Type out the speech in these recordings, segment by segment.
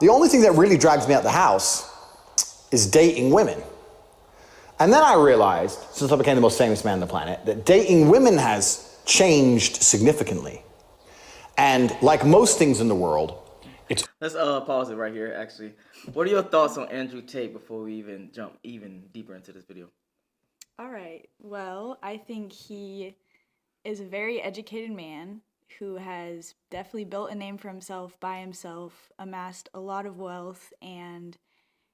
the only thing that really drags me out the house is dating women. And then I realized, since I became the most famous man on the planet, that dating women has changed significantly. And like most things in the world, it's... Let's pause it right here, actually. What are your thoughts on Andrew Tate before we even jump even deeper into this video? All right. Well, I think he is a very educated man who has definitely built a name for himself by himself, amassed a lot of wealth, and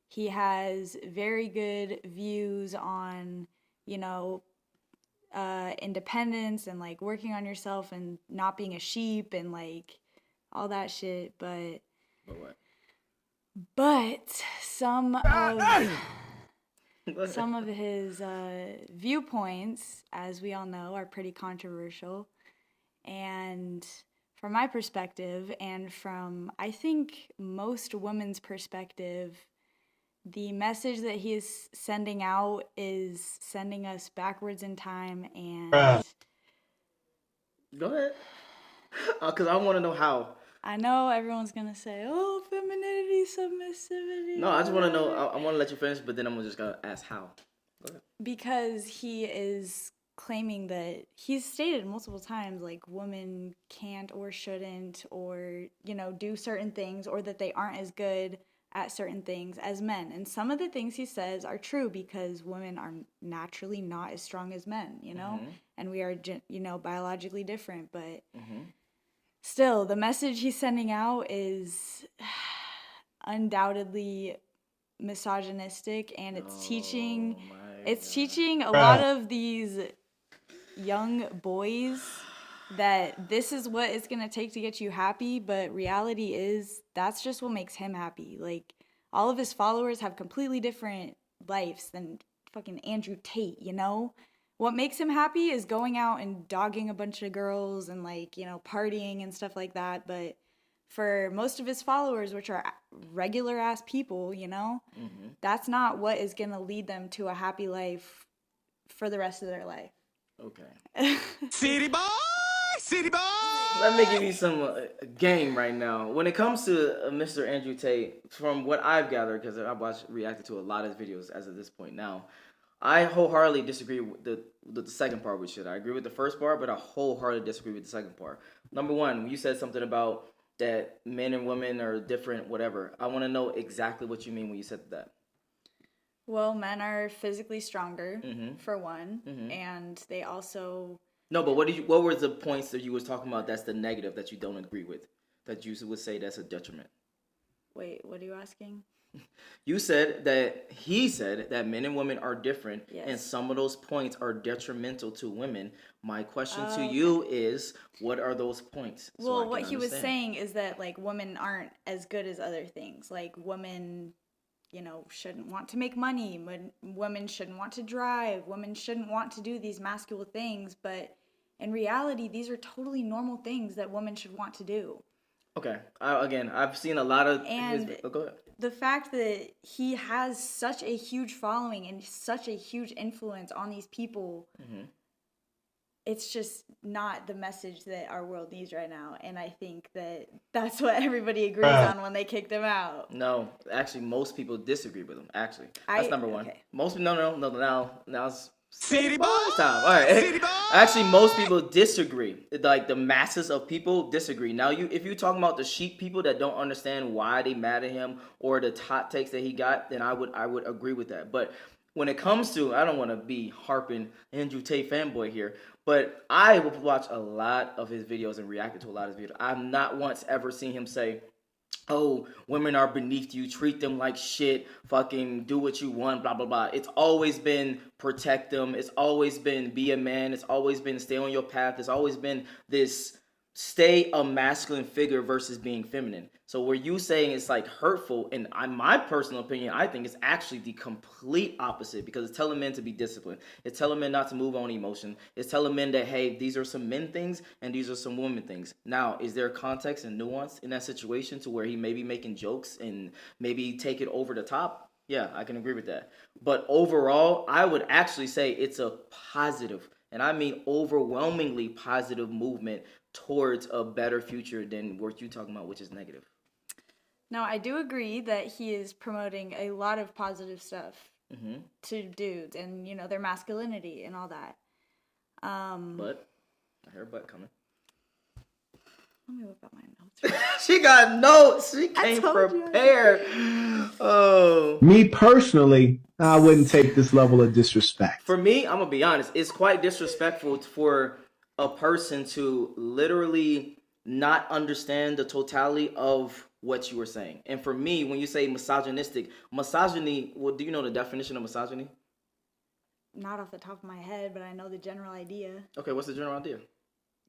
he has very good views on, independence and like working on yourself and not being a sheep and like all that shit. But what? But some of his viewpoints, as we all know, are pretty controversial. And from my perspective, and from I think most women's perspective, the message that he is sending out is sending us backwards in time. And go ahead, because I want to know how. I know everyone's gonna say, "Oh, femininity, submissivity." No, I just want to know. I want to let you finish, but then I'm just gonna ask how. Go ahead. Because he is claiming that he's stated multiple times, like women can't or shouldn't or do certain things, or that they aren't as good at certain things as men. And some of the things he says are true because women are naturally not as strong as men, and we are, biologically different. But still, the message he's sending out is undoubtedly misogynistic, and it's teaching a lot of these young boys that this is what it's going to take to get you happy, but reality is that's just what makes him happy. Like, all of his followers have completely different lives than fucking Andrew Tate, What makes him happy is going out and dogging a bunch of girls and partying and stuff like that, but for most of his followers, which are regular ass people, that's not what is going to lead them to a happy life for the rest of their life. Okay. City boy! Let me give you some game right now. When it comes to Mr. Andrew Tate, from what I've gathered, because I've reacted to a lot of his videos as of this point now, I wholeheartedly disagree with the second part we should. I agree with the first part, but I wholeheartedly disagree with the second part. Number one, you said something about that men and women are different, whatever. I want to know exactly what you mean when you said that. Well, men are physically stronger, for one, and they also... No, but what were the points that you was talking about that's the negative that you don't agree with, that you would say that's a detriment? Wait, what are you asking? You said that he said that men and women are different, yes, and some of those points are detrimental to women. My question to you is, what are those points? Well, what he was saying is that women aren't as good as other things. Like, women, shouldn't want to make money. Women shouldn't want to drive. Women shouldn't want to do these masculine things. But in reality, these are totally normal things that women should want to do. Okay. I've seen a lot of... go ahead. The fact that he has such a huge following and such a huge influence on these people, it's just not the message that our world needs right now. And I think that that's what everybody agrees on when they kicked him out. No, actually, most people disagree with him, actually. That's number one. Okay. Now it's... City boy time. All right. City boy! Actually, most people disagree. Like, the masses of people disagree. Now, if you're talking about the sheep people that don't understand why they mad at him or the hot takes that he got, then I would agree with that. But when it comes to, I don't want to be harping Andrew Tate fanboy here, but I will watch a lot of his videos and reacted to a lot of his videos. I've not once ever seen him say, oh, women are beneath you, treat them like shit, fucking do what you want, blah, blah, blah. It's always been protect them. It's always been be a man. It's always been stay on your path. It's always been this stay a masculine figure versus being feminine. So where you saying it's hurtful, and my personal opinion, I think it's actually the complete opposite, because it's telling men to be disciplined. It's telling men not to move on emotion. It's telling men that, hey, these are some men things and these are some women things. Now, is there context and nuance in that situation to where he may be making jokes and maybe take it over the top? Yeah, I can agree with that. But overall, I would actually say it's a positive, and I mean overwhelmingly positive movement towards a better future than what you're talking about, which is negative. No, I do agree that he is promoting a lot of positive stuff to dudes and, you know, their masculinity and all that. But I heard butt coming. Let me whip out my notes. She got notes. She came prepared. Oh. Me personally, I wouldn't take this level of disrespect. For me, I'm gonna be honest. It's quite disrespectful for a person to literally not understand the totality of what you were saying. And for me, when you say misogynistic, misogyny, well, do you know the definition of misogyny? Not off the top of my head, but I know the general idea. Okay, what's the general idea?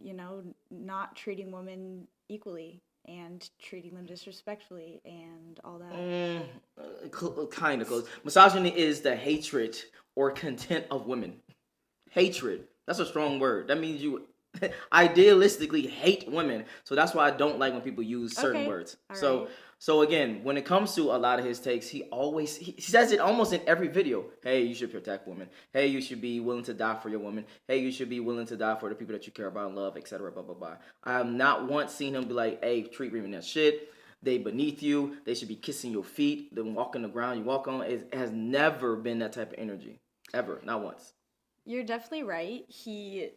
You know, not treating women equally and treating them disrespectfully and all that. Kind of close. Misogyny is the hatred or contempt of women. Hatred. That's a strong word. That means you idealistically hate women. So that's why I don't like when people use certain words. So again, when it comes to a lot of his takes, he says it almost in every video. Hey, you should protect women. Hey, you should be willing to die for your woman. Hey, you should be willing to die for the people that you care about and love, etc. Blah, blah, blah. I have not once seen him be like, hey, treat women as shit. They beneath you. They should be kissing your feet. They walk on the ground you walk on. It has never been that type of energy. Ever. Not once. You're definitely right. He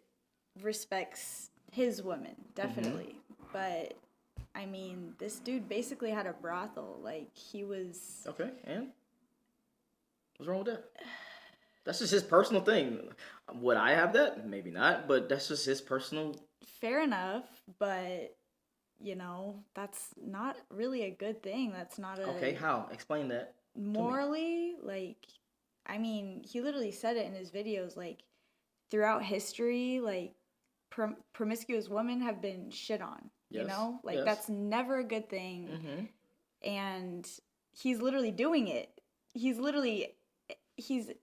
respects his women, definitely. But I mean, this dude basically had a brothel. Like, he was... Okay, and? What's wrong with that? That's just his personal thing. Would I have that? Maybe not, but that's just his personal... Fair enough, but, you know, that's not really a good thing. That's not a... Okay, how? Explain that. Morally, like, I mean, he literally said it in his videos, like, throughout history, like, promiscuous women have been shit on. You know, like that's never a good thing. And he's literally doing it. He's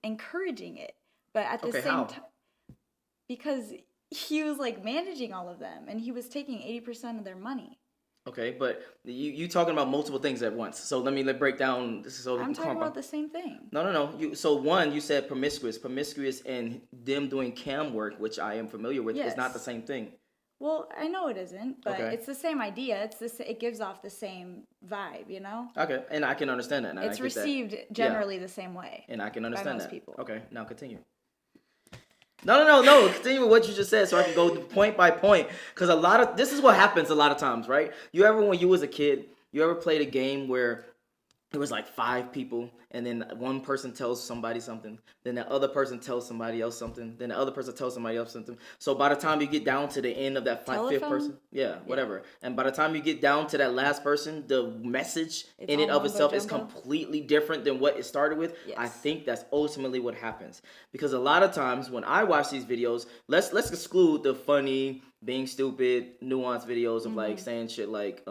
encouraging it. But at the same time, because he was like managing all of them and he was taking 80% of their money. Okay, but you talking about multiple things at once. So let me break down. I'm talking about the same thing. No. So one, you said promiscuous, and them doing cam work, which I am familiar with, is not the same thing. Well, I know it isn't, but it's the same idea. It gives off the same vibe, you know? Okay, and I can understand that. It's received generally the same way. And I can understand by most that. People. Okay, now continue. No. Continue with what you just said so I can go point by point. Because this is what happens a lot of times, right? When you was a kid, you ever played a game where it was like 5 people, and then one person tells somebody something, then the other person tells somebody else something, then the other person tells somebody else something. So by the time you get down to the end of that 5th person, whatever. And by the time you get down to that last person, the message in and of itself is completely different than what it started with. Yes. I think that's ultimately what happens. Because a lot of times when I watch these videos, let's exclude the funny, being stupid, nuanced videos of like saying shit like,